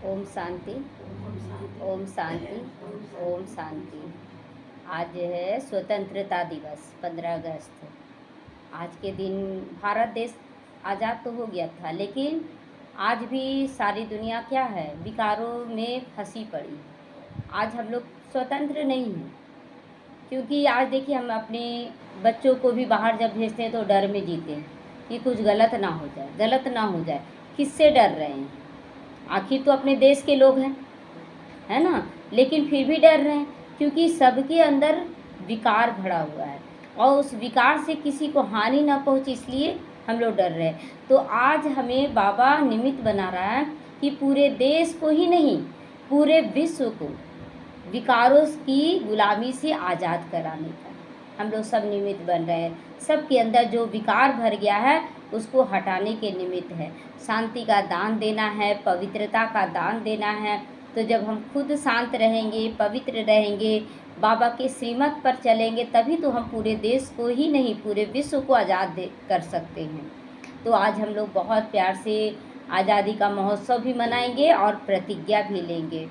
ओम शांति। ओम शांति। ओम शांति। आज है स्वतंत्रता दिवस 15 अगस्त। आज के दिन भारत देश आज़ाद तो हो गया था, लेकिन आज भी सारी दुनिया क्या है, विकारों में फंसी पड़ी। आज हम लोग स्वतंत्र नहीं हैं, क्योंकि आज देखिए हम अपने बच्चों को भी बाहर जब भेजते हैं तो डर में जीते हैं कि कुछ गलत ना हो जाए, गलत ना हो जाए। किससे डर रहे हैं? आखिर तो अपने देश के लोग हैं, है ना, लेकिन फिर भी डर रहे हैं, क्योंकि सबके अंदर विकार भरा हुआ है और उस विकार से किसी को हानि ना पहुँचे, इसलिए हम लोग डर रहे हैं। तो आज हमें बाबा निमित्त बना रहा है कि पूरे देश को ही नहीं, पूरे विश्व को विकारों की गुलामी से आज़ाद कराने का हम लोग सब निमित्त बन रहे हैं। सबके अंदर जो विकार भर गया है उसको हटाने के निमित्त है। शांति का दान देना है, पवित्रता का दान देना है। तो जब हम खुद शांत रहेंगे, पवित्र रहेंगे, बाबा के श्रीमत पर चलेंगे, तभी तो हम पूरे देश को ही नहीं, पूरे विश्व को आज़ाद कर सकते हैं। तो आज हम लोग बहुत प्यार से आज़ादी का महोत्सव भी मनाएंगे और प्रतिज्ञा भी लेंगे।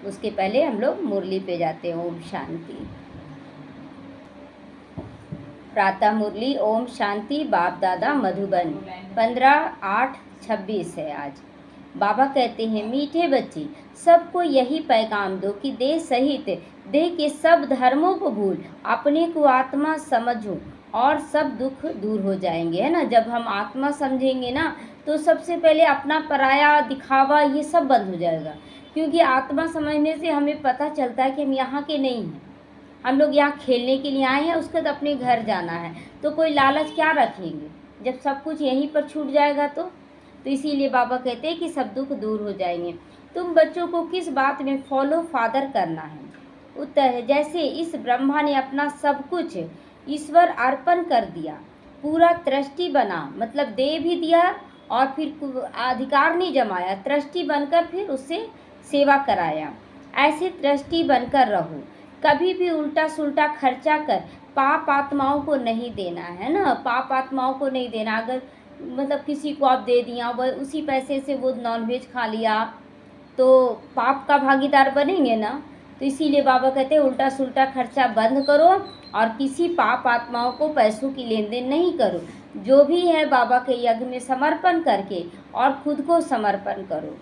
उसके पहले हम लोग मुरली पे जाते हैं। ओम शांति। प्रातः मुरली ओम शांति। बाप दादा मधुबन 15/8/26 है आज। बाबा कहते हैं, मीठे बच्चे, सबको यही पैगाम दो कि देह सहित देह के सब धर्मों को भूल अपने को आत्मा समझो और सब दुख दूर हो जाएंगे, है ना। जब हम आत्मा समझेंगे ना, तो सबसे पहले अपना पराया दिखावा ये सब बंद हो जाएगा, क्योंकि आत्मा समझने से हमें पता चलता है कि हम यहाँ के नहीं हैं। हम लोग यहाँ खेलने के लिए आए हैं, उसके बाद अपने घर जाना है, तो कोई लालच क्या रखेंगे जब सब कुछ यहीं पर छूट जाएगा। तो इसीलिए बाबा कहते हैं कि सब दुख दूर हो जाएंगे। तुम बच्चों को किस बात में फॉलो फादर करना है? उत्तर है, जैसे इस ब्रह्मा ने अपना सब कुछ ईश्वर अर्पण कर दिया, पूरा ट्रस्टी बना, मतलब दे भी दिया और फिर अधिकार नहीं जमाया, ट्रस्टी बनकर फिर उससे सेवा कराया। ऐसे ट्रस्टी बनकर रहो, कभी भी उल्टा सुल्टा खर्चा कर पाप आत्माओं को नहीं देना, है ना। पाप आत्माओं को नहीं देना। अगर मतलब किसी को आप दे दिया, वह उसी पैसे से वो नॉनवेज खा लिया, तो पाप का भागीदार बनेंगे ना। तो इसीलिए बाबा कहते हैं उल्टा सुल्टा खर्चा बंद करो और किसी पाप आत्माओं को पैसों की लेन देन नहीं करो। जो भी है बाबा के यज्ञ में समर्पण करके और खुद को समर्पण करो।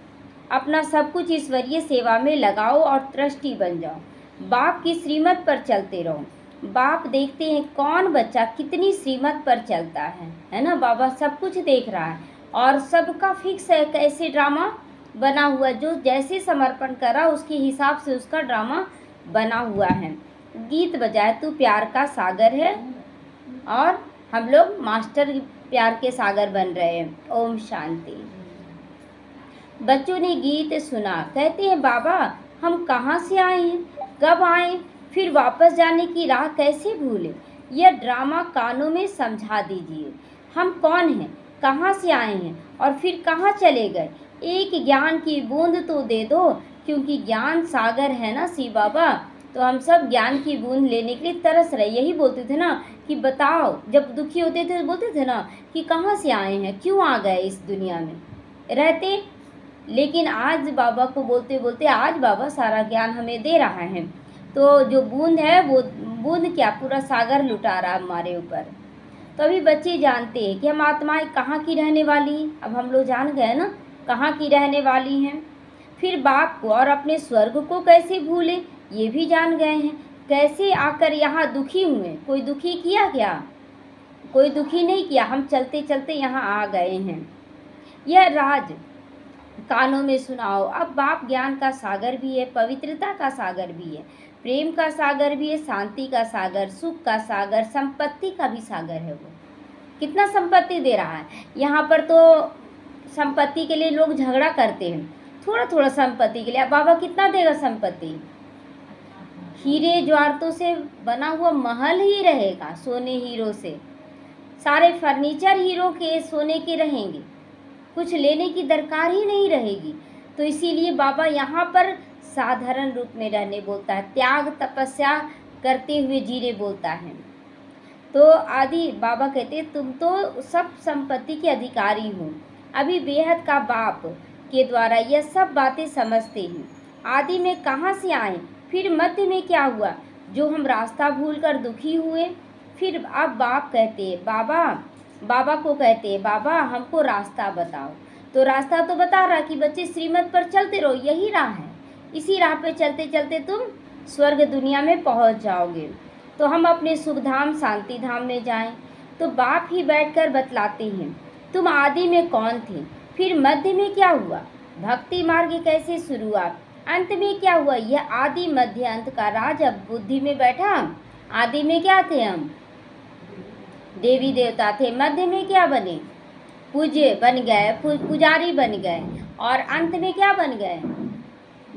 अपना सब कुछ ईश्वरीय सेवा में लगाओ और ट्रस्टी बन जाओ। बाप की श्रीमत पर चलते रहो। बाप देखते हैं कौन बच्चा कितनी श्रीमत पर चलता है ना। बाबा सब कुछ देख रहा है और सबका फिक्स है कैसे ड्रामा बना हुआ, जो जैसे समर्पण करा उसके हिसाब से उसका ड्रामा बना हुआ है। गीत बजाए तू प्यार का सागर है, और हम लोग मास्टर प्यार के सागर बन रहे हैं। ओम शांति। बच्चों ने गीत सुना, कहते हैं बाबा हम कहाँ से आए हैं, कब आए, फिर वापस जाने की राह कैसे भूले। यह ड्रामा कानों में समझा दीजिए। हम कौन हैं, कहाँ से आए हैं और फिर कहाँ चले गए। एक ज्ञान की बूंद तो दे दो, क्योंकि ज्ञान सागर है ना शिव बाबा। तो हम सब ज्ञान की बूंद लेने के लिए तरस रहे। यही बोलते थे ना कि बताओ, जब दुखी होते थे बोलते थे ना कि कहाँ से आए हैं, क्यों आ गए इस दुनिया में रहते। लेकिन आज बाबा को बोलते बोलते आज बाबा सारा ज्ञान हमें दे रहा है। तो जो बूंद है वो बूंद क्या, पूरा सागर लुटा रहा हमारे ऊपर। तो अभी बच्चे जानते हैं कि हम आत्माएं कहाँ की रहने वाली हैं। अब हम लोग जान गए ना कहाँ की रहने वाली हैं। फिर बाप को और अपने स्वर्ग को कैसे भूले, ये भी जान गए हैं। कैसे आकर यहाँ दुखी हुए, कोई दुखी किया क्या? कोई दुखी नहीं किया, हम चलते चलते यहाँ आ गए हैं। यह राज कानों में सुनाओ। अब बाप ज्ञान का सागर भी है, पवित्रता का सागर भी है, प्रेम का सागर भी है, शांति का सागर, सुख का सागर, संपत्ति का भी सागर है। वो कितना संपत्ति दे रहा है। यहाँ पर तो संपत्ति के लिए लोग झगड़ा करते हैं, थोड़ा थोड़ा संपत्ति के लिए। अब बाबा कितना देगा संपत्ति? हीरे ज्वारतों से बना हुआ महल ही रहेगा, सोने हीरो से। सारे फर्नीचर हीरो के सोने के रहेंगे, कुछ लेने की दरकार ही नहीं रहेगी। तो इसीलिए बाबा यहाँ पर साधारण रूप में रहने बोलता है, त्याग तपस्या करते हुए जीने बोलता है। तो आदि बाबा कहते तुम तो सब संपत्ति के अधिकारी हो। अभी बेहद का बाप के द्वारा यह सब बातें समझते हैं। आदि में कहाँ से आए, फिर मध्य में क्या हुआ जो हम रास्ता भूलकर दुखी हुए। फिर अब बाबा को कहते हैं, बाबा हमको रास्ता बताओ। तो रास्ता तो बता रहा कि बच्चे श्रीमत पर चलते रहो, यही राह है, इसी राह पे चलते चलते तुम स्वर्ग दुनिया में पहुंच जाओगे। तो हम अपने सुख धाम शांति धाम में जाएं। तो बाप ही बैठकर बतलाते हैं, तुम आदि में कौन थे, फिर मध्य में क्या हुआ, भक्ति मार्ग कैसे शुरू हुआ, अंत में क्या हुआ। यह आदि मध्य अंत का राज अब बुद्धि में बैठा। आदि में क्या थे हम, देवी देवता थे। मध्य में क्या बने, पूज्य बन गए, पुजारी बन गए। और अंत में क्या बन गए,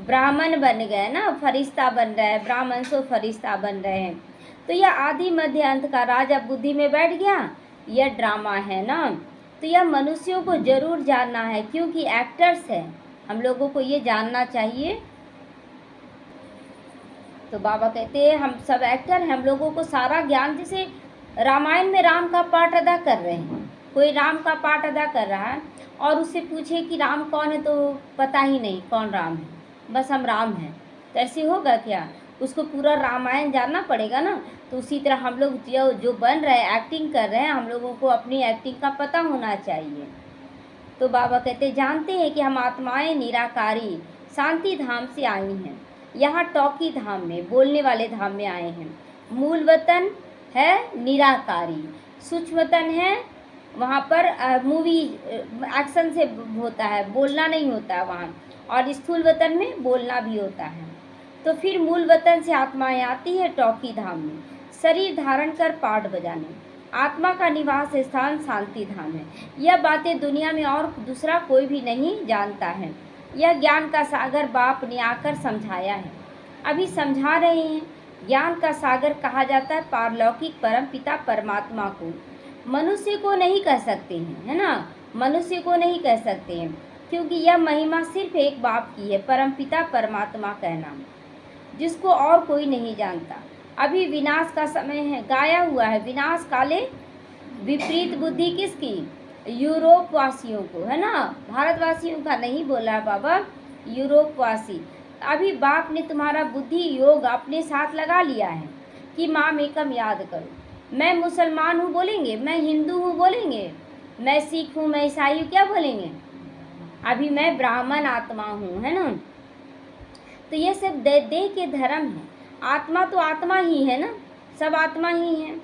ब्राह्मण बन गए ना, फरिश्ता बन रहे हैं, ब्राह्मण से फरिश्ता बन रहे हैं। तो यह आदि मध्य अंत का राज अब बुद्धि में बैठ गया। यह ड्रामा है ना। तो यह मनुष्यों को जरूर जानना है, क्योंकि एक्टर्स है, हम लोगों को ये जानना चाहिए। तो बाबा कहते हैं हम सब एक्टर हैं, हम लोगों को सारा ज्ञान, जैसे रामायण में राम का पाठ अदा कर रहे हैं, कोई राम का पाठ अदा कर रहा है और उससे पूछे कि राम कौन है, तो पता ही नहीं कौन राम है, बस हम राम हैं, तो ऐसे होगा क्या, उसको पूरा रामायण जानना पड़ेगा ना। तो उसी तरह हम लोग जो बन रहे हैं, एक्टिंग कर रहे हैं, हम लोगों को अपनी एक्टिंग का पता होना चाहिए। तो बाबा कहते जानते हैं कि हम आत्माएं निराकारी शांति धाम से आई हैं, यहाँ टॉकी धाम में, बोलने वाले धाम में आए हैं। मूल वतन है निराकारी, सूक्ष्म वतन है, वहाँ पर मूवी एक्शन से होता है, बोलना नहीं होता है वहाँ, और स्थूल वतन में बोलना भी होता है। तो फिर मूल वतन से आत्माएं आती है टॉकी धाम में, शरीर धारण कर पाठ बजाने। आत्मा का निवास स्थान शांति धाम है। यह बातें दुनिया में और दूसरा कोई भी नहीं जानता है। यह ज्ञान का सागर बाप ने आकर समझाया है, अभी समझा रहे हैं। ज्ञान का सागर कहा जाता है पारलौकिक परम पिता परमात्मा को, मनुष्य को नहीं कह सकते हैं, है ना, मनुष्य को नहीं कह सकते हैं, क्योंकि यह महिमा सिर्फ एक बाप की है, परम पिता परमात्मा कहना, जिसको और कोई नहीं जानता। अभी विनाश का समय है, गाया हुआ है, विनाश काले विपरीत बुद्धि किसकी, यूरोप वासियों को, है ना, भारतवासियों का नहीं बोला बाबा, यूरोप वासी। अभी बाप ने तुम्हारा बुद्धि योग अपने साथ लगा लिया है कि माम एकम याद करो। मैं मुसलमान हूँ बोलेंगे, मैं हिंदू हूँ बोलेंगे, मैं सिख हूँ, मैं ईसाई हूँ, क्या बोलेंगे, अभी मैं ब्राह्मण आत्मा हूँ, है ना। तो ये सब देह के धर्म है, आत्मा तो आत्मा ही है ना, सब आत्मा ही है।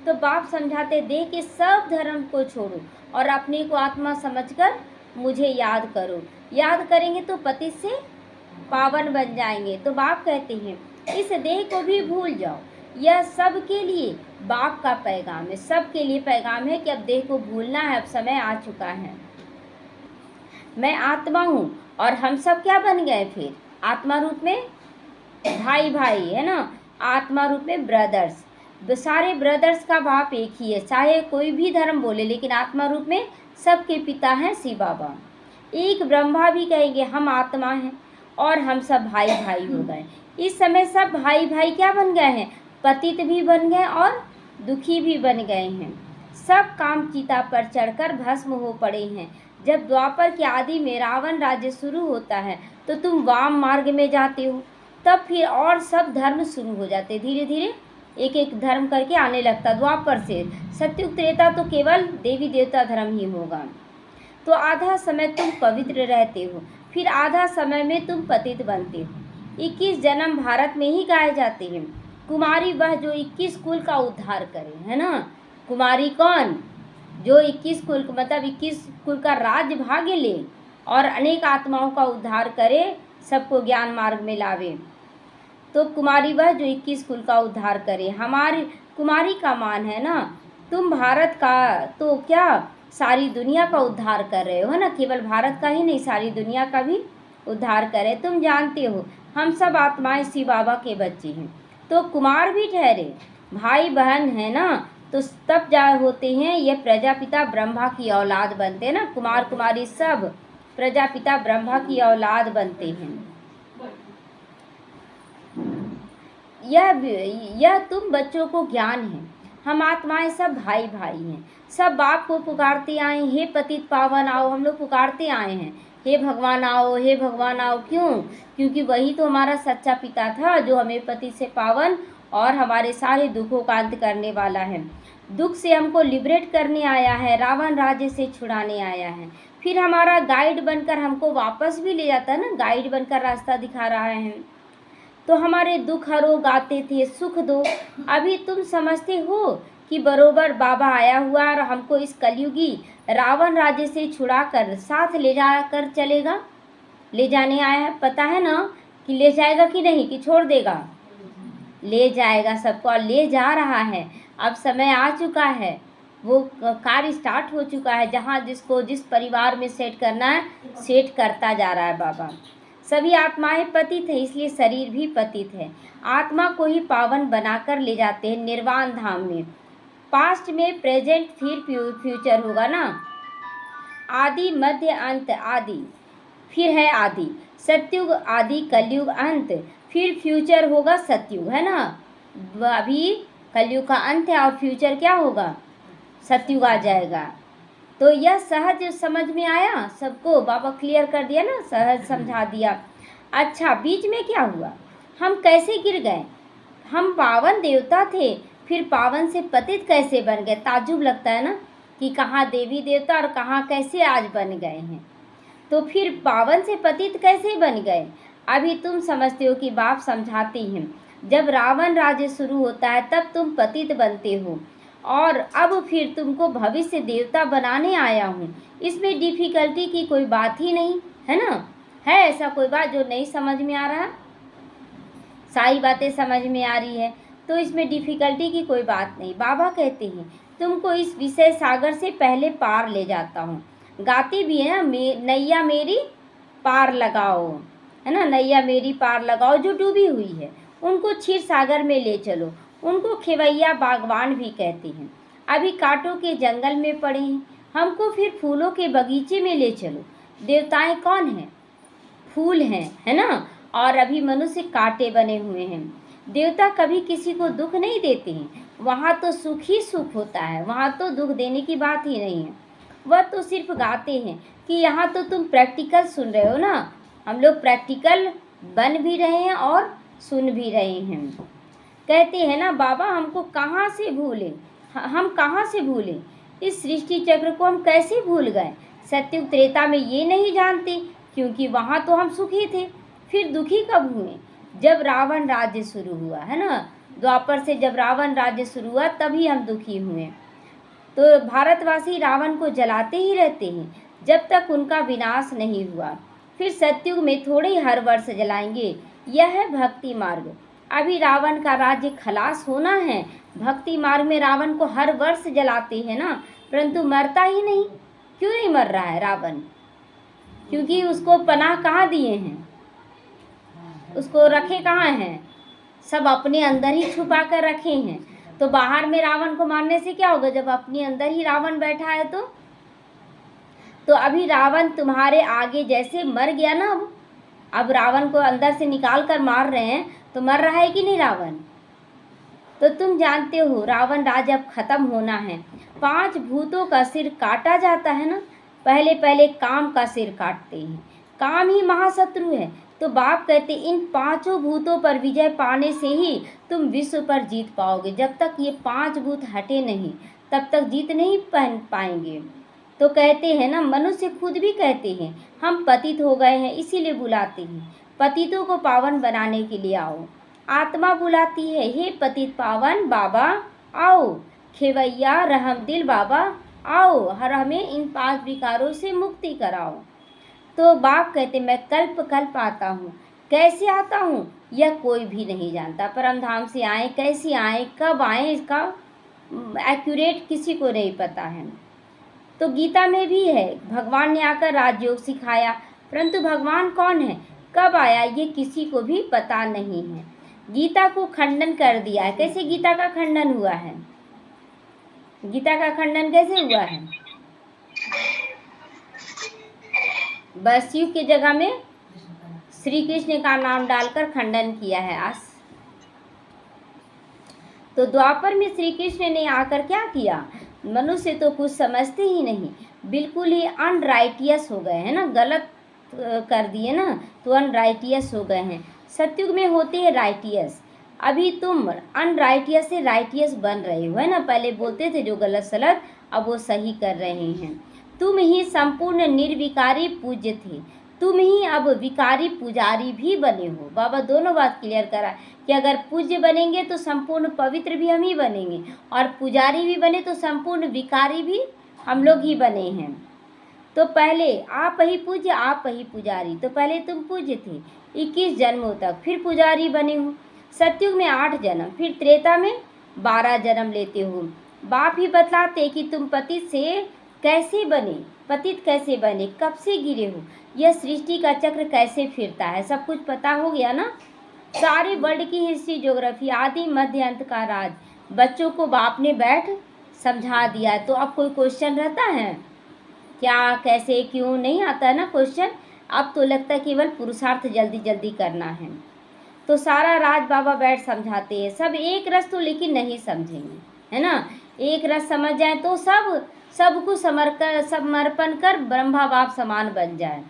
तो बाप समझाते देह के सब धर्म को छोड़ो और अपने को आत्मा समझकर मुझे याद करो। याद करेंगे तो पति से पावन बन जाएंगे। तो बाप कहते हैं इस देह को भी भूल जाओ। यह सब के लिए बाप का पैगाम है, सब के लिए पैगाम है कि अब देह को भूलना है, अब समय आ चुका है। मैं आत्मा हूँ और हम सब क्या बन गए फिर, आत्मा रूप में भाई भाई, है ना, आत्मा रूप में ब्रदर्स। सारे ब्रदर्स का बाप एक ही है, चाहे कोई भी धर्म बोले, लेकिन आत्मा रूप में सबके पिता हैं शिव बाबा। एक ब्रह्मा भी कहेंगे हम आत्मा हैं और हम सब भाई भाई हो गए। इस समय सब भाई भाई क्या बन गए हैं, पतित भी बन गए और दुखी भी बन गए हैं। सब काम चिता पर चढ़कर भस्म हो पड़े हैं। जब द्वापर के आदि में रावण राज्य शुरू होता है तो तुम वाम मार्ग में जाते हो, तब फिर और सब धर्म शुरू हो जाते, धीरे धीरे एक एक धर्म करके आने लगता। द्वापर से सत्युग त्रेता तो केवल देवी देवता धर्म ही होगा। तो आधा समय तुम पवित्र रहते हो, फिर आधा समय में तुम पतित बनते हो। 21 जन्म भारत में ही गाए जाते हैं। कुमारी वह जो 21 कुल का उद्धार करे, है ना, कुमारी कौन, जो 21 कुल मतलब 21 कुल का राज्य भाग्य ले और अनेक आत्माओं का उद्धार करे, सबको ज्ञान मार्ग में लावे। तो कुमारी वह जो 21 कुल का उद्धार करे। हमारी कुमारी का मान है ना, तुम भारत का तो क्या सारी दुनिया का उद्धार कर रहे हो, है ना, केवल भारत का ही नहीं सारी दुनिया का भी उद्धार करे। तुम जानते हो हम सब आत्माएं शिव बाबा के बच्चे हैं, तो कुमार भी ठहरे, भाई बहन है ना, तो तब जा होते हैं ये प्रजापिता ब्रह्मा की औलाद बनते हैं ना, कुमार कुमारी सब प्रजापिता ब्रह्मा की औलाद बनते हैं। यह तुम बच्चों को ज्ञान है। हम आत्माएं सब भाई भाई हैं, सब बाप को पुकारते आए, हे पतित पावन आओ, हम लोग पुकारते आए हैं, हे भगवान आओ। क्यों? क्योंकि वही तो हमारा सच्चा पिता था जो हमें पति से पावन और हमारे सारे दुखों का अंत करने वाला है। दुख से हमको लिबरेट करने आया है, रावण राज्य से छुड़ाने आया है। फिर हमारा गाइड बनकर हमको वापस भी ले जाता है ना, गाइड बनकर रास्ता दिखा रहा है। तो हमारे दुख हरो गाते थे सुख दो। अभी तुम समझते हो कि बरोबर बाबा आया हुआ और हमको इस कलयुगी रावण राज्य से छुड़ाकर साथ ले जाकर चलेगा, ले जाने आया है। पता है ना कि ले जाएगा कि नहीं, कि छोड़ देगा? ले जाएगा सबको, और ले जा रहा है। अब समय आ चुका है, वो कार्य स्टार्ट हो चुका है। जहाँ जिसको जिस परिवार में सेट करना है सेट करता जा रहा है बाबा। सभी आत्माएं पतित है, इसलिए शरीर भी पतित है। आत्मा को ही पावन बनाकर ले जाते हैं निर्वाण धाम में। पास्ट में, प्रेजेंट, फिर फ्यूचर होगा ना। आदि मध्य अंत। आदि फिर है आदि, सतयुग आदि, कलयुग अंत, फिर फ्यूचर होगा सतयुग, है ना। अभी कलयुग का अंत है और फ्यूचर क्या होगा? सतयुग आ जाएगा। तो यह सहज समझ में आया सबको? बाबा क्लियर कर दिया ना, सहज समझा दिया। अच्छा, बीच में क्या हुआ? हम कैसे गिर गए? हम पावन देवता थे, फिर पावन से पतित कैसे बन गए? ताज्जुब लगता है ना कि कहाँ देवी देवता और कहाँ कैसे आज बन गए हैं। तो फिर पावन से पतित कैसे बन गए? अभी तुम समझते हो कि बाप समझाते हैं। जब रावण राज्य शुरू होता है तब तुम पतित बनते हो, और अब फिर तुमको भविष्य देवता बनाने आया हूँ। इसमें डिफ़िकल्टी की कोई बात ही नहीं है ना। है ऐसा कोई बात जो नहीं समझ में आ रहा? सारी बातें समझ में आ रही है, तो इसमें डिफ़िकल्टी की कोई बात नहीं। बाबा कहते हैं तुमको इस विषय सागर से पहले पार ले जाता हूँ। गाते भी है ना, नैया मेरी पार लगाओ, है ना। नैया मेरी पार लगाओ, जो डूबी हुई है उनको क्षीर सागर में ले चलो। उनको खेवैया बागवान भी कहते हैं। अभी कांटों के जंगल में पड़े हैं, हमको फिर फूलों के बगीचे में ले चलो। देवताएं कौन हैं? फूल हैं, है ना। और अभी मनुष्य कांटे बने हुए हैं। देवता कभी किसी को दुख नहीं देते हैं, वहाँ तो सुख ही सुख होता है, वहाँ तो दुख देने की बात ही नहीं है। वह तो सिर्फ गाते हैं कि यहाँ तो तुम प्रैक्टिकल सुन रहे हो ना। हम लोग प्रैक्टिकल बन भी रहे हैं और सुन भी रहे हैं। कहते हैं ना बाबा, हमको कहाँ से भूलें, हम कहाँ से भूलें? इस सृष्टि चक्र को हम कैसे भूल गए? सत्युग त्रेता में ये नहीं जानते, क्योंकि वहाँ तो हम सुखी थे। फिर दुखी कब हुए? जब रावण राज्य शुरू हुआ, है ना। द्वापर से जब रावण राज्य शुरू हुआ तभी हम दुखी हुए। तो भारतवासी रावण को जलाते ही रहते हैं जब तक उनका विनाश नहीं हुआ। फिर सत्युग में थोड़े ही हर वर्ष जलाएंगे। यह है भक्ति मार्ग। अभी रावण का राज्य खलास होना है। भक्ति मार्ग में रावण को हर वर्ष जलाते हैं ना, परंतु मरता ही नहीं। क्यों नहीं मर रहा है रावण? क्योंकि उसको पनाह कहाँ दिए हैं, उसको रखे कहाँ हैं? सब अपने अंदर ही छुपा कर रखे हैं। तो बाहर में रावण को मारने से क्या होगा, जब अपने अंदर ही रावण बैठा है तो अभी रावण तुम्हारे आगे जैसे मर गया ना। अब रावण को अंदर से निकाल कर मार रहे हैं तो मर रहा है कि नहीं रावण? तो तुम जानते हो रावण राज अब खत्म होना है। 5 भूतों का सिर काटा जाता है ना। पहले पहले काम का सिर काटते हैं। काम ही महाशत्रु है। तो बाप कहते इन 5 भूतों पर विजय पाने से ही तुम विश्व पर जीत पाओगे। जब तक ये 5 भूत हटे नहीं तब तक जीत नहीं पाएंगे। तो कहते हैं ना, मनुष्य खुद भी कहते हैं हम पतित हो गए हैं, इसीलिए बुलाते हैं पतितों को पावन बनाने के लिए आओ। आत्मा बुलाती है, हे पतित पावन बाबा आओ। खेवैया रहम दिल बाबा आओ, हर हमें इन 5 विकारों से मुक्ति कराओ। तो बाप कहते मैं कल्प कल्प आता हूँ। कैसे आता हूँ यह कोई भी नहीं जानता। परम धाम से आए, कैसे आए, कब आए, इसका एक्यूरेट किसी को नहीं पता है। तो गीता में भी है, भगवान ने आकर राजयोग सिखाया, परंतु भगवान कौन है, कब आया, ये किसी को भी पता नहीं है। गीता को खंडन कर दिया है। कैसे गीता का खंडन हुआ है? गीता का खंडन कैसे हुआ है? बस शिव की जगह में श्री कृष्ण का नाम डालकर खंडन किया है आज। तो द्वापर में श्री कृष्ण ने आकर क्या किया? मनुष्य तो कुछ समझते ही नहीं, बिल्कुल ही अनराइटियस हो गए हैं ना, गलत कर दिए ना, तो अनराइटियस हो गए हैं। सतयुग में होते हैं राइटियस। अभी तुम अनराइटियस से राइटियस बन रहे हो, है ना। पहले बोलते थे जो गलत सलत, अब वो सही कर रहे हैं। तुम ही संपूर्ण निर्विकारी पूज्य थे, तुम ही अब विकारी पुजारी भी बने हो। बाबा दोनों बात क्लियर करा कि अगर पूज्य बनेंगे तो संपूर्ण पवित्र भी हम ही बनेंगे, और पुजारी भी बने तो संपूर्ण विकारी भी हम लोग ही बने हैं। तो पहले आप ही पूज्य, आप ही पुजारी। तो पहले तुम पूज्य थे 21 जन्मों तक, फिर पुजारी बने हो। सतयुग में 8 जन्म, फिर त्रेता में 12 जन्म लेते हो। बाप ही बतलाते कि तुम पतित से कैसे बने, पतित कैसे बने, कब से गिरे हो, यह सृष्टि का चक्र कैसे फिरता है, सब कुछ पता हो गया ना। सारे वर्ल्ड की हिस्ट्री, ज्योग्राफी, आदि मध्य अंत का राज बच्चों को बाप ने बैठ समझा दिया। तो अब कोई क्वेश्चन रहता है क्या, कैसे, क्यों, नहीं आता है ना क्वेश्चन। अब तो लगता है केवल पुरुषार्थ जल्दी जल्दी करना है। तो सारा राज बाबा बैठ समझाते हैं। सब एक रस तो लेकिन नहीं समझेंगे, है ना। एक रस समझ जाए तो सब कुछ समर्पण कर ब्रह्मा बाप समान बन जाए।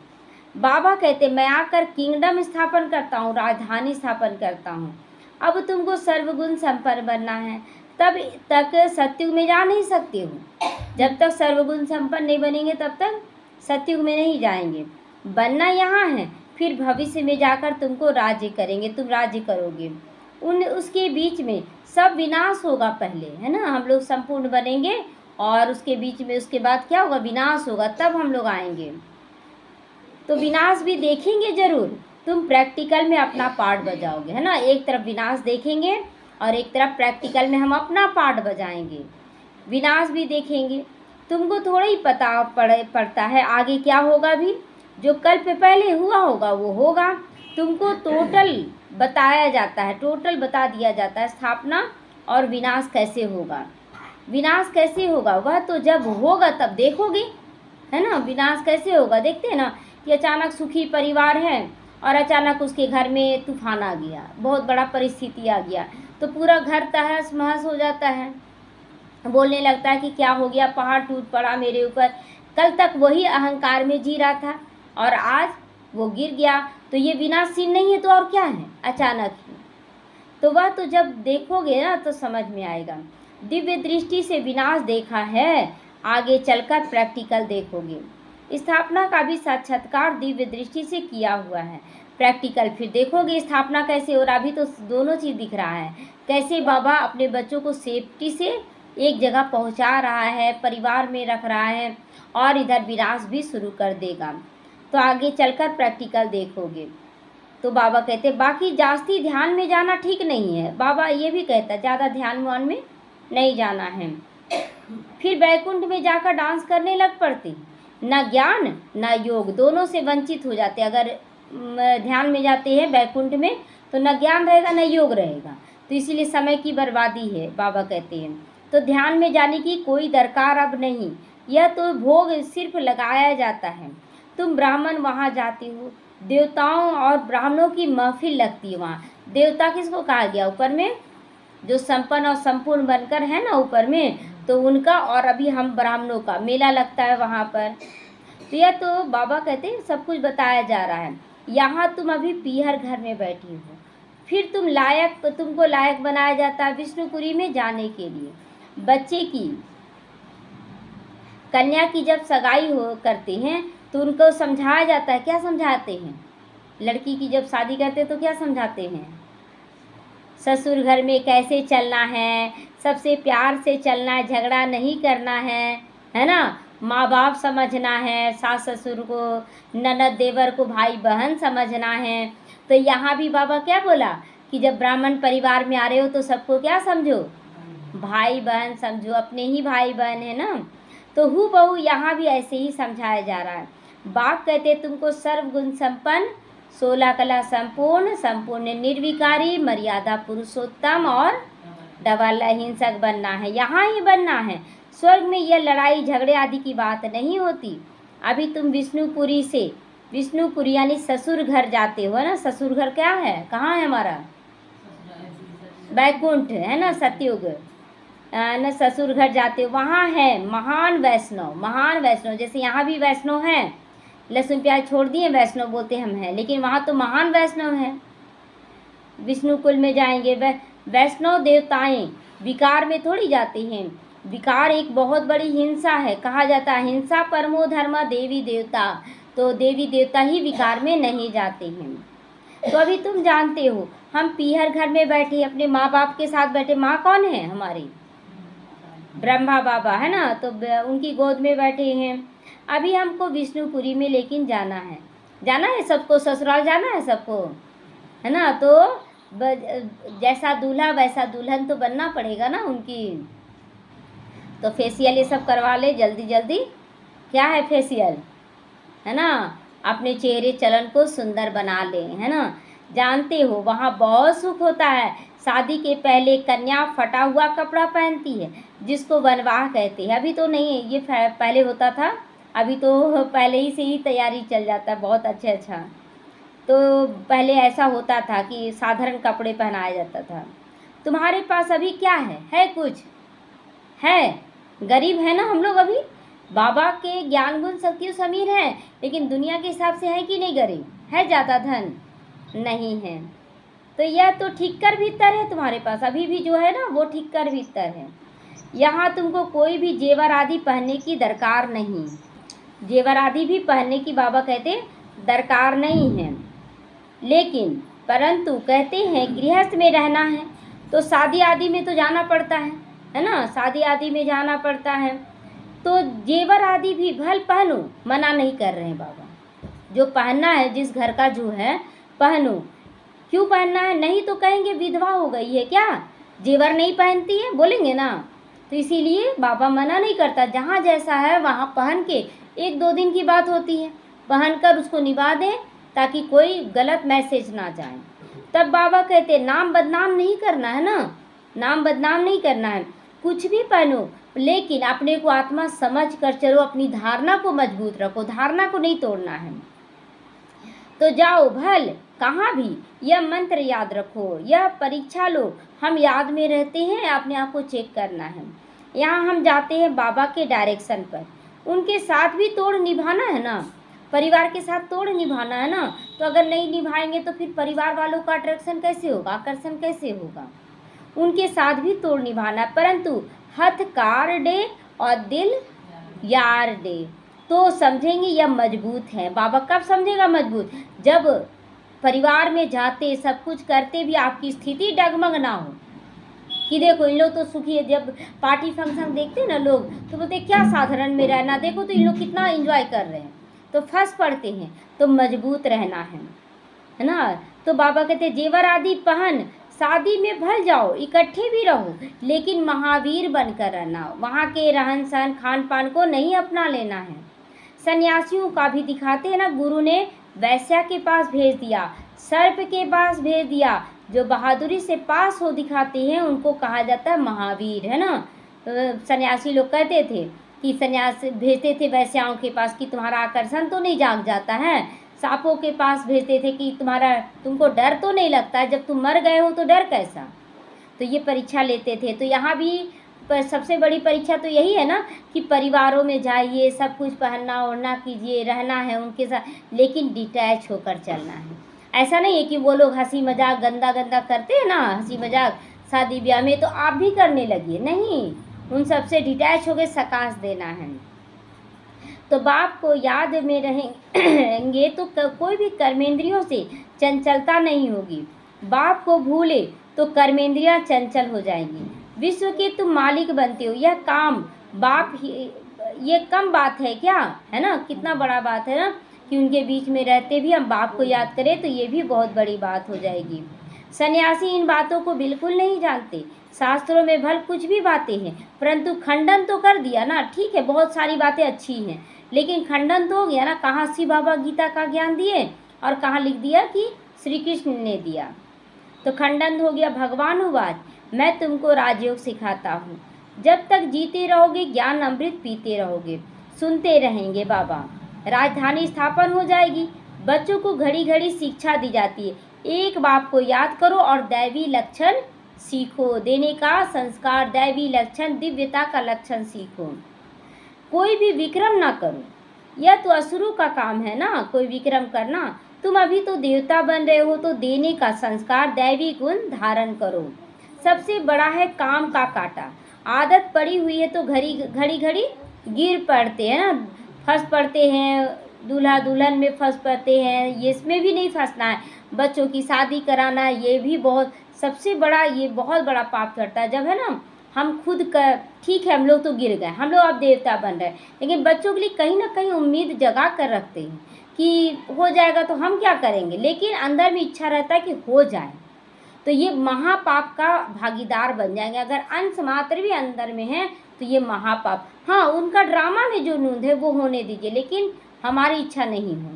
बाबा कहते मैं आकर किंगडम स्थापन करता हूँ, राजधानी स्थापन करता हूँ। अब तुमको सर्वगुण संपन्न बनना है, तब तक सतयुग में जा नहीं सकते हो। जब तक सर्वगुण संपन्न नहीं बनेंगे तब तक सतयुग में नहीं जाएंगे। बनना यहाँ है, फिर भविष्य में जाकर तुमको राज्य करेंगे, तुम राज्य करोगे। उसके बीच में सब विनाश होगा पहले, है ना। हम लोग संपूर्ण बनेंगे और उसके बीच में उसके बाद क्या होगा, विनाश होगा, तब हम लोग आएंगे। तो विनाश भी देखेंगे जरूर, तुम प्रैक्टिकल में अपना पार्ट बजाओगे, है ना। एक तरफ विनाश देखेंगे और एक तरफ प्रैक्टिकल में हम अपना पार्ट बजाएंगे। विनाश भी देखेंगे, तुमको थोड़ा ही पता पड़ता है आगे क्या होगा। भी जो कल पे पहले हुआ होगा वो होगा, तुमको टोटल बताया जाता है, टोटल बता दिया जाता है स्थापना और विनाश कैसे होगा। विनाश कैसे होगा वह तो जब होगा तब देखोगे, है ना। विनाश कैसे होगा, देखते हैं ना कि अचानक सुखी परिवार है और अचानक उसके घर में तूफान आ गया, बहुत बड़ा परिस्थिति आ गया, तो पूरा घर तहस महस हो जाता है, बोलने लगता है कि क्या हो गया, पहाड़ टूट पड़ा मेरे ऊपर। कल तक वही अहंकार में जी रहा था और आज वो गिर गया, तो ये विनाशील नहीं है तो और क्या है, अचानक ही। तो वह तो जब देखोगे ना तो समझ में आएगा। दिव्य दृष्टि से विनाश देखा है, आगे चलकर प्रैक्टिकल देखोगे। स्थापना का भी साक्षात्कार दिव्य दृष्टि से किया हुआ है, प्रैक्टिकल फिर देखोगे स्थापना कैसे हो रहा। अभी तो दोनों चीज़ दिख रहा है, कैसे बाबा अपने बच्चों को सेफ्टी से एक जगह पहुंचा रहा है, परिवार में रख रहा है, और इधर विनाश भी शुरू कर देगा। तो आगे चलकर प्रैक्टिकल देखोगे। तो बाबा कहते बाकी जास्ती ध्यान में जाना ठीक नहीं है। बाबा ये भी कहता ज़्यादा ध्यान मान में नहीं जाना है, फिर वैकुंठ में जाकर डांस करने लग पड़ते, न ज्ञान न योग दोनों से वंचित हो जाते। अगर ध्यान में जाते हैं वैकुंठ में तो न ज्ञान रहेगा न योग रहेगा, तो इसीलिए समय की बर्बादी है। बाबा कहते हैं तो ध्यान में जाने की कोई दरकार अब नहीं, यह तो भोग सिर्फ लगाया जाता है। तुम ब्राह्मण वहाँ जाते हो, देवताओं और ब्राह्मणों की महफिल लगती है वहाँ। देवता किसको कहा गया, ऊपर में जो संपन्न और संपूर्ण बनकर है ना ऊपर में, तो उनका, और अभी हम ब्राह्मणों का मेला लगता है वहाँ पर। तो यह तो बाबा कहते हैं सब कुछ बताया जा रहा है। यहाँ तुम अभी पीहर घर में बैठी हो, फिर तुमको लायक बनाया जाता है विष्णुपुरी में जाने के लिए। बच्चे की, कन्या की जब सगाई हो करते हैं तो उनको समझाया जाता है। क्या समझाते हैं, लड़की की जब शादी करते हैं तो क्या समझाते हैं, ससुर घर में कैसे चलना है, सबसे प्यार से चलना है, झगड़ा नहीं करना है ना। माँ बाप समझना है, सास ससुर को, ननद देवर को भाई बहन समझना है। तो यहाँ भी बाबा क्या बोला कि जब ब्राह्मण परिवार में आ रहे हो तो सबको क्या समझो, भाई बहन समझो, अपने ही भाई बहन है ना। तो हूबहू यहाँ भी ऐसे ही समझाया जा रहा है। बाप कहते तुमको सर्वगुण संपन्न, 16 कला संपूर्ण, संपूर्ण निर्विकारी, मर्यादा पुरुषोत्तम और डबल अहिंसक बनना है। यहाँ ही बनना है, स्वर्ग में यह लड़ाई झगड़े आदि की बात नहीं होती। अभी तुम विष्णुपुरी से, विष्णुपुरी यानी ससुर घर जाते हो ना। ससुर घर क्या है, कहाँ है हमारा, वैकुंठ है ना, सतयुग न। ससुर घर जाते हो, वहाँ है महान वैष्णव, महान वैष्णव। जैसे यहाँ भी वैष्णव हैं, लहसुन प्याज छोड़ दिए, वैष्णव बोलते हम हैं, लेकिन वहाँ तो महान वैष्णव हैं। विष्णु कुल में जाएंगे, वैष्णव देवताएं विकार में थोड़ी जाती हैं। विकार एक बहुत बड़ी हिंसा है, कहा जाता है हिंसा परमो धर्म देवी देवता, तो देवी देवता ही विकार में नहीं जाते हैं। तो अभी तुम जानते हो, हम पीहर घर में बैठे अपने माँ बाप के साथ बैठे, माँ कौन है हमारी? ब्रह्मा बाबा है ना, तो उनकी गोद में बैठे हैं। अभी हमको विष्णुपुरी में लेकिन जाना है सबको, ससुराल जाना है सबको, है ना। तो जैसा दूल्हा वैसा दुल्हन तो बनना पड़ेगा ना उनकी। तो फेशियल ये सब करवा ले जल्दी जल्दी। क्या है फेशियल, है ना, अपने चेहरे चलन को सुंदर बना ले, है ना। जानते हो वहाँ बहुत सुख होता है। शादी के पहले कन्या फटा हुआ कपड़ा पहनती है, जिसको वनवाह कहते हैं। अभी तो नहीं है, ये पहले होता था, अभी तो पहले ही से ही तैयारी चल जाता है बहुत अच्छा। तो पहले ऐसा होता था कि साधारण कपड़े पहनाया जाता था। तुम्हारे पास अभी क्या है कुछ है? गरीब है ना हम लोग अभी। बाबा के ज्ञान गुण शक्तियों से अमीर हैं, लेकिन दुनिया के हिसाब से है कि नहीं गरीब? है ज़्यादा धन नहीं है। तो यह तो ठीक कर भीतर है तुम्हारे पास, अभी भी जो है ना वो ठीक कर भीतर है। यहाँ तुमको कोई भी जेवर आदि पहनने की दरकार नहीं, जेवर आदि भी पहनने की बाबा कहते दरकार नहीं है। लेकिन परंतु कहते हैं गृहस्थ में रहना है तो शादी आदि में तो जाना पड़ता है ना, शादी आदि में जाना पड़ता है। तो जेवर आदि भी भल पहनो, मना नहीं कर रहे हैं बाबा। जो पहनना है जिस घर का जो है पहनो। क्यों पहनना है? नहीं तो कहेंगे विधवा हो गई है क्या, जेवर नहीं पहनती है, बोलेंगे ना। तो इसीलिए बाबा मना नहीं करता, जहाँ जैसा है वहाँ पहन के, 1-2 दिन की बात होती है, पहनकर उसको निभा दें ताकि कोई गलत मैसेज ना जाए। तब बाबा कहते नाम बदनाम नहीं करना है ना, नाम बदनाम नहीं करना है। कुछ भी पहनो, लेकिन अपने को आत्मा समझ कर चलो, अपनी धारणा को मजबूत रखो, धारणा को नहीं तोड़ना है। तो जाओ भल कहाँ भी यह मंत्र याद रखो, यह परीक्षा लो। हम याद में रहते हैं, अपने आप को चेक करना है। यहाँ हम जाते हैं बाबा के डायरेक्शन पर, उनके साथ भी तोड़ निभाना है ना, परिवार के साथ तोड़ निभाना है ना। तो अगर नहीं निभाएंगे तो फिर परिवार वालों का अट्रैक्शन कैसे होगा, आकर्षण कैसे होगा? उनके साथ भी तोड़ निभाना है, परंतु हथकार डे और दिल यार डे, तो समझेंगे यह मजबूत है। बाबा कब समझेगा मजबूत? जब परिवार में जाते सब कुछ करते भी आपकी स्थिति डगमग ना हो कि देखो इन लोग तो सुखी है। जब पार्टी फंक्शन देखते हैं ना लोग तो बोलते क्या साधारण में रहना, देखो तो इन लोग कितना एंजॉय कर रहे हैं, तो फंस पड़ते हैं। तो मजबूत रहना है ना। तो बाबा कहते जेवर आदि पहन, शादी में भल जाओ, इकट्ठे भी रहो, लेकिन महावीर बनकर रहना। वहाँ के रहन सहन खान पान को नहीं अपना लेना है। सन्यासियों का भी दिखाते हैं ना, गुरु ने वैश्या के पास भेज दिया, सर्प के पास भेज दिया। जो बहादुरी से पास हो दिखाते हैं उनको कहा जाता है महावीर, है ना। सन्यासी लोग कहते थे कि सन्यास भेजते थे वैश्याओं के पास कि तुम्हारा आकर्षण तो नहीं जाग जाता है। सांपों के पास भेजते थे कि तुमको डर तो नहीं लगता है, जब तुम मर गए हो तो डर कैसा। तो ये परीक्षा लेते थे। तो यहाँ भी सबसे बड़ी परीक्षा तो यही है ना कि परिवारों में जाइए, सब कुछ पहनना ओढ़ना कीजिए, रहना है उनके साथ, लेकिन डिटैच होकर चलना है। ऐसा नहीं है कि वो लोग हंसी मजाक गंदा गंदा करते हैं ना, हंसी मजाक शादी ब्याह में, तो आप भी करने लगिए, नहीं, उन सबसे डिटैच होकर सकाश देना है। तो बाप को याद में रहेंगे तो कोई भी कर्मेंद्रियों से चंचलता नहीं होगी। बाप को भूले तो कर्मेंद्रियां चंचल हो जाएंगी। विश्व के तुम मालिक बनते हो, यह काम बाप ही, ये कम बात है क्या, है ना। कितना बड़ा बात है ना कि उनके बीच में रहते भी हम बाप को याद करें, तो ये भी बहुत बड़ी बात हो जाएगी। सन्यासी इन बातों को बिल्कुल नहीं जानते। शास्त्रों में भल कुछ भी बातें हैं, परंतु खंडन तो कर दिया ना। ठीक है, बहुत सारी बातें अच्छी हैं, लेकिन खंडन तो हो गया ना। कहाँ शिव बाबा गीता का ज्ञान दिए और कहाँ लिख दिया कि श्री कृष्ण ने दिया, तो खंडन हो गया। भगवान हुआ मैं तुमको राजयोग सिखाता हूँ, जब तक जीते रहोगे ज्ञान अमृत पीते रहोगे, सुनते रहेंगे बाबा। राजधानी स्थापन हो जाएगी। बच्चों को घड़ी घड़ी शिक्षा दी जाती है, एक बाप को याद करो और दैवी लक्षण सीखो। देने का संस्कार, दैवी लक्षण, दिव्यता का लक्षण सीखो। कोई भी विक्रम ना करो, यह तो असुरों का काम है ना, कोई विक्रम करना। तुम अभी तो देवता बन रहे हो, तो देने का संस्कार, दैवी गुण धारण करो। सबसे बड़ा है काम का कांटा। आदत पड़ी हुई है तो घड़ी घड़ी गिर पड़ते हैं ना, फंस पड़ते हैं, दूल्हा दुल्हन में फंस पड़ते हैं। ये इसमें भी नहीं फंसना है। बच्चों की शादी कराना, ये भी बहुत सबसे बड़ा, ये बहुत बड़ा पाप करता है। जब है ना हम खुद का, ठीक है हम लोग तो गिर गए, हम लोग अब देवता बन रहे हैं, लेकिन बच्चों के लिए कहीं ना कहीं उम्मीद जगा कर रखते हैं कि हो जाएगा तो हम क्या करेंगे, लेकिन अंदर में इच्छा रहता है कि हो जाए, तो ये महापाप का भागीदार बन जाएंगे। अगर अंश मात्र भी अंदर में है तो ये महापाप। हाँ, उनका ड्रामा में जो नूंद है वो होने दीजिए, लेकिन हमारी इच्छा नहीं हो।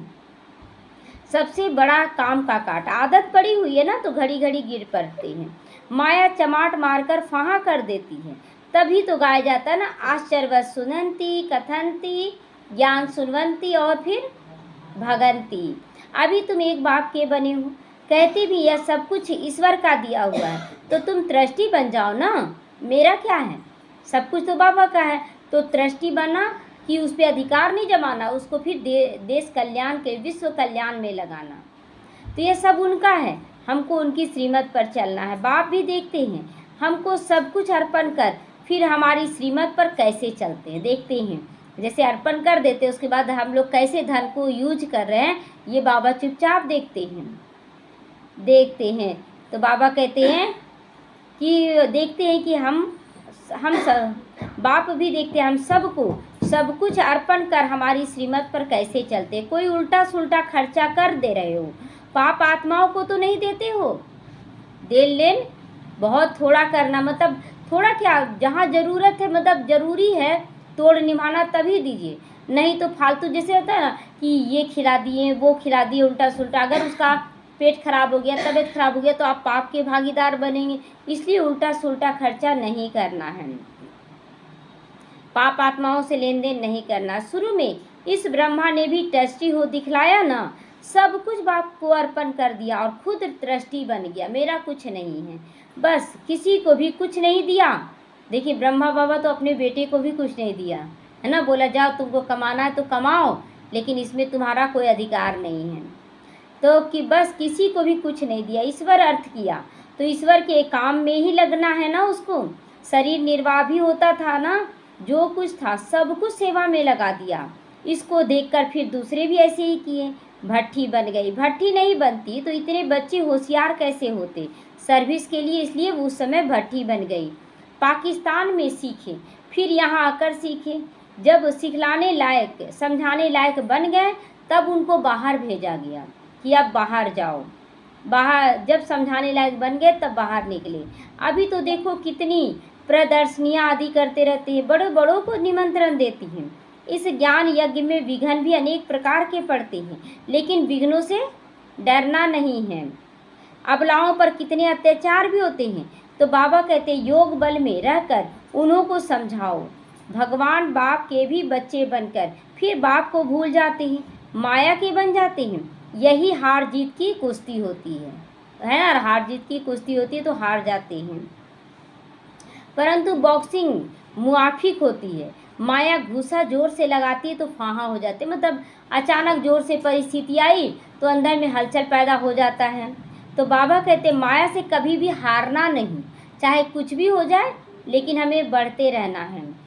सबसे बड़ा काम का काट। आदत पड़ी हुई है ना तो घड़ी घड़ी गिर पड़ते हैं। माया चमाट मारकर फाहा कर देती है। तभी तो गाया जाता है ना, आश्चर्यवत सुनंती कथंती ज्ञान सुनवंती और फिर भगंती। अभी तुम एक बाप के बने हो, कहते भी यह सब कुछ ईश्वर का दिया हुआ है, तो तुम ट्रस्टी बन जाओ ना। मेरा क्या है, सब कुछ तो बाबा का है। तो ट्रस्टी बनना कि उस पर अधिकार नहीं जमाना, उसको फिर देश कल्याण के, विश्व कल्याण में लगाना, तो ये सब उनका है। हमको उनकी श्रीमत पर चलना है। बाप भी देखते हैं हमको सब कुछ अर्पण कर, फिर हमारी श्रीमत पर कैसे चलते हैं देखते हैं। जैसे अर्पण कर देते उसके बाद हम लोग कैसे धन को यूज कर रहे हैं, ये बाबा चुपचाप देखते हैं। तो बाबा कहते हैं कि देखते हैं कि हम सब, बाप भी देखते हैं हम सबको सब कुछ अर्पण कर हमारी श्रीमत पर कैसे चलते। कोई उल्टा सुल्टा खर्चा कर दे रहे हो, पाप आत्माओं को तो नहीं देते हो। देन लेन बहुत थोड़ा करना, मतलब थोड़ा क्या, जहाँ ज़रूरत है, मतलब ज़रूरी है तोड़ निभाना तभी दीजिए, नहीं तो फालतू। जैसे होता है ना कि ये खिला दिए वो खिला दिए उल्टा सुल्टा, अगर उसका पेट खराब हो गया, तबीयत खराब हो गया, तो आप पाप के भागीदार बनेंगे। इसलिए उल्टा सुल्टा खर्चा नहीं करना है, पाप आत्माओं से लेन देन नहीं करना। शुरू में इस ब्रह्मा ने भी ट्रस्टी हो दिखलाया ना, सब कुछ बाप को अर्पण कर दिया और खुद ट्रस्टी बन गया। मेरा कुछ नहीं है, बस किसी को भी कुछ नहीं दिया। देखिए ब्रह्मा बाबा तो अपने बेटे को भी कुछ नहीं दिया, है ना, बोला जाओ तुमको कमाना है तो कमाओ, लेकिन इसमें तुम्हारा कोई अधिकार नहीं है। तो कि बस किसी को भी कुछ नहीं दिया, ईश्वर अर्थ किया, तो ईश्वर के काम में ही लगना है ना उसको। शरीर निर्वाह भी होता था ना, जो कुछ था सब कुछ सेवा में लगा दिया। इसको देखकर फिर दूसरे भी ऐसे ही किए। भट्ठी बन गई, भट्ठी नहीं बनती तो इतने बच्चे होशियार कैसे होते सर्विस के लिए, इसलिए वो उस समय भट्ठी बन गई। पाकिस्तान में सीखे, फिर यहाँ आकर सीखे। जब सिखलाने लायक समझाने लायक बन गए तब उनको बाहर भेजा गया कि अब बाहर जाओ। बाहर जब समझाने लायक बन गए तब बाहर निकले। अभी तो देखो कितनी प्रदर्शनियाँ आदि करते रहते हैं, बड़ों बड़ों को निमंत्रण देती हैं। इस ज्ञान यज्ञ में विघ्न भी अनेक प्रकार के पड़ते हैं, लेकिन विघ्नों से डरना नहीं है। अबलाओं पर कितने अत्याचार भी होते हैं, तो बाबा कहते योग बल में रहकर उन्हों को समझाओ। भगवान बाप के भी बच्चे बनकर फिर बाप को भूल जाते हैं, माया के बन जाते हैं। यही हार जीत की कुश्ती होती है ना, हार जीत की कुश्ती होती है तो हार जाते हैं। परंतु बॉक्सिंग मुआफिक होती है। माया घूसा जोर से लगाती है तो फाहा हो जाते, मतलब अचानक जोर से परिस्थिति आई तो अंदर में हलचल पैदा हो जाता है। तो बाबा कहते माया से कभी भी हारना नहीं, चाहे कुछ भी हो जाए, लेकिन हमें बढ़ते रहना है।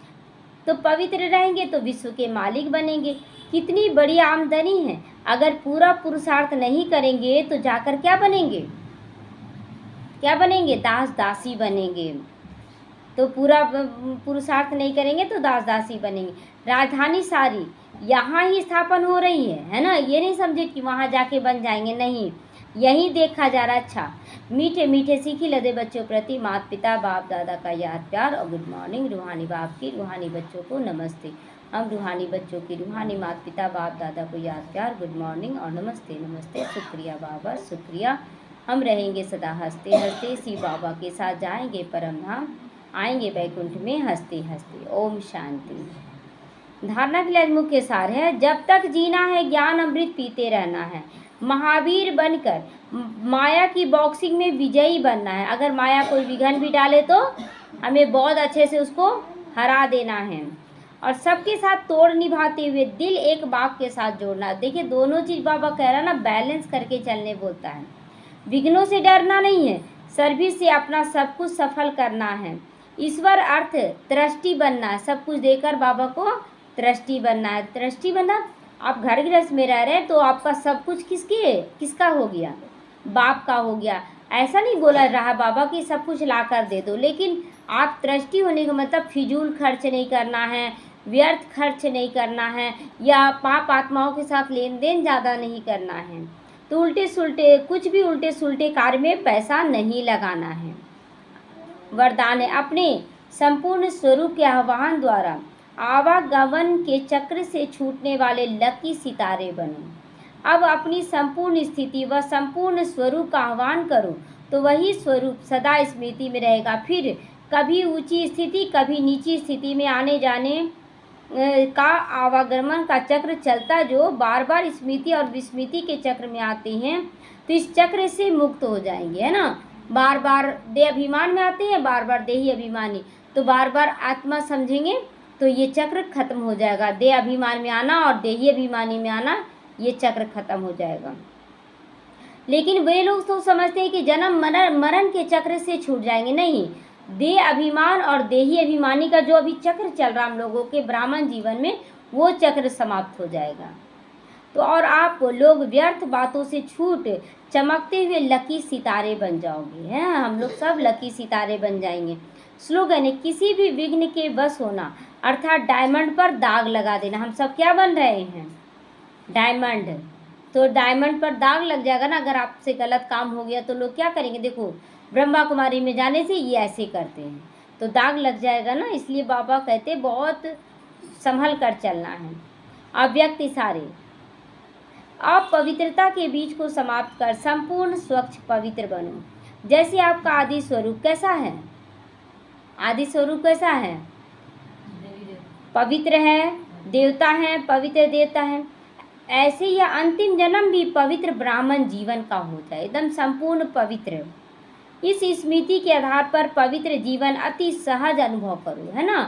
तो पवित्र रहेंगे तो विश्व के मालिक बनेंगे। कितनी बड़ी आमदनी है, अगर पूरा पुरुषार्थ नहीं करेंगे तो जाकर क्या बनेंगे, दास दासी बनेंगे। तो पूरा पुरुषार्थ नहीं करेंगे तो दास दासी बनेंगे। राजधानी सारी यहाँ ही स्थापन हो रही है ना, ये नहीं समझे कि वहाँ जाके बन जाएंगे, नहीं, यही देखा जा रहा। अच्छा, मीठे मीठे सीखी लदे बच्चों प्रति माता पिता बाप दादा का याद प्यार और गुड मॉर्निंग। रूहानी बाप की रूहानी बच्चों को नमस्ते। हम रूहानी बच्चों की रूहानी माता पिता बाप दादा को याद प्यार, गुड मॉर्निंग और नमस्ते नमस्ते। शुक्रिया बाबा शुक्रिया। हम रहेंगे सदा हंसते हंसते, शिव बाबा के साथ जाएंगे परम धाम, आएंगे बैकुंठ में हंसते हंसते। ओम शांति। धारणा के लिए मुख्य सार है, जब तक जीना है ज्ञान अमृत पीते रहना है। महावीर बनकर माया की बॉक्सिंग में विजयी बनना है। अगर माया कोई विघन भी डाले तो हमें बहुत अच्छे से उसको हरा देना है। और सबके साथ तोड़ निभाते हुए दिल एक बाग के साथ जोड़ना। देखिए दोनों चीज़ बाबा कह रहा है ना, बैलेंस करके चलने बोलता है। विघ्नों से डरना नहीं है, सर्विस से अपना सब कुछ सफल करना है। ईश्वर अर्थ ट्रस्टी बनना है, सब कुछ देकर बाबा को ट्रस्टी बनना है। ट्रस्टी बनना, आप घर गृहस्थ में रह रहे हैं तो आपका सब कुछ किसका हो गया? बाप का हो गया। ऐसा नहीं बोला रहा बाबा कि सब कुछ ला कर दे दो, लेकिन आप ट्रस्टी होने का मतलब फिजूल खर्च नहीं करना है, व्यर्थ खर्च नहीं करना है, या पाप आत्माओं के साथ लेन देन ज़्यादा नहीं करना है। तो उल्टे सुलटे कुछ भी उल्टे सुलटे कार्य में पैसा नहीं लगाना है। वरदान है, अपने संपूर्ण स्वरूप के आह्वान द्वारा आवागमन के चक्र से छूटने वाले लकी सितारे बनो। अब अपनी संपूर्ण स्थिति व संपूर्ण स्वरूप का आह्वान करो तो वही स्वरूप सदा स्मृति में रहेगा। फिर कभी ऊंची स्थिति कभी नीची स्थिति में आने जाने का आवागमन का चक्र चलता, जो बार बार स्मृति और विस्मृति के चक्र में आते हैं तो इस चक्र से मुक्त हो जाएंगे, है ना। बार बार देह अभिमान में आते हैं, बार बार देही अभिमानी, तो बार बार आत्मा समझेंगे तो ये चक्र खत्म हो जाएगा। देह अभिमान में आना और देही अभिमानी में आना, ये चक्र खत्म हो जाएगा। लेकिन वे लोग तो समझते हैं कि जन्म मरण के चक्र से छूट जाएंगे। नहीं, देह अभिमान और देही अभिमानी का जो अभी चक्र चल रहा हम लोगों के ब्राह्मण जीवन में, वो चक्र समाप्त हो जाएगा। तो और आप लोग व्यर्थ बातों से छूट चमकते हुए लकी सितारे बन जाओगे, हैं। हम लोग सब लकी सितारे बन जाएंगे। स्लोगन है, किसी भी विघ्न के वश होना, अर्थात डायमंड पर दाग लगा देना। हम सब क्या बन रहे हैं? डायमंड। तो डायमंड पर दाग लग जाएगा ना, अगर आपसे गलत काम हो गया तो लोग क्या करेंगे? देखो ब्रह्मा कुमारी में जाने से ये ऐसे करते हैं, तो दाग लग जाएगा ना। इसलिए बाबा कहते बहुत संभल कर चलना है। अव्यक्त इशारे, आप पवित्रता के बीज को समाप्त कर संपूर्ण स्वच्छ पवित्र बनो। जैसे आपका आदि स्वरूप कैसा है? आदि स्वरूप कैसा है? पवित्र है, देवता है, पवित्र देवता है। ऐसे ही अंतिम जन्म भी पवित्र ब्राह्मण जीवन का होता है, एकदम संपूर्ण पवित्र। इस स्मृति के आधार पर पवित्र जीवन अति सहज अनुभव करो, है ना।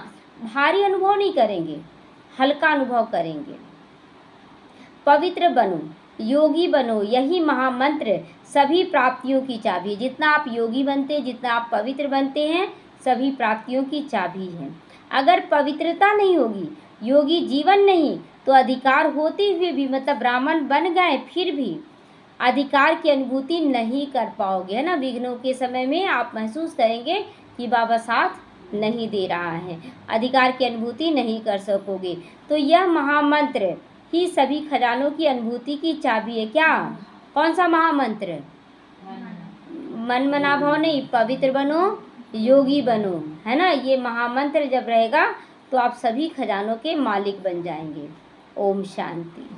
भारी अनुभव नहीं करेंगे, हल्का अनुभव करेंगे। पवित्र बनो, योगी बनो, यही महामंत्र सभी प्राप्तियों की चाबी। जितना आप योगी बनते, जितना आप पवित्र बनते हैं, सभी प्राप्तियों की चाबी है। अगर पवित्रता नहीं होगी, योगी जीवन नहीं, तो अधिकार होते हुए भी, मतलब ब्राह्मण बन गए फिर भी अधिकार की अनुभूति नहीं कर पाओगे, है ना। विघ्नों के समय में आप महसूस करेंगे कि बाबा साथ नहीं दे रहा है, अधिकार की अनुभूति नहीं कर सकोगे। तो यह महामंत्र ही सभी खजानों की अनुभूति की चाबी है। क्या? कौन सा महामंत्र? मन मना भाव नहीं, पवित्र बनो, योगी बनो, है ना। ये महामंत्र जब रहेगा तो आप सभी खजानों के मालिक बन जाएंगे। ओम शांति।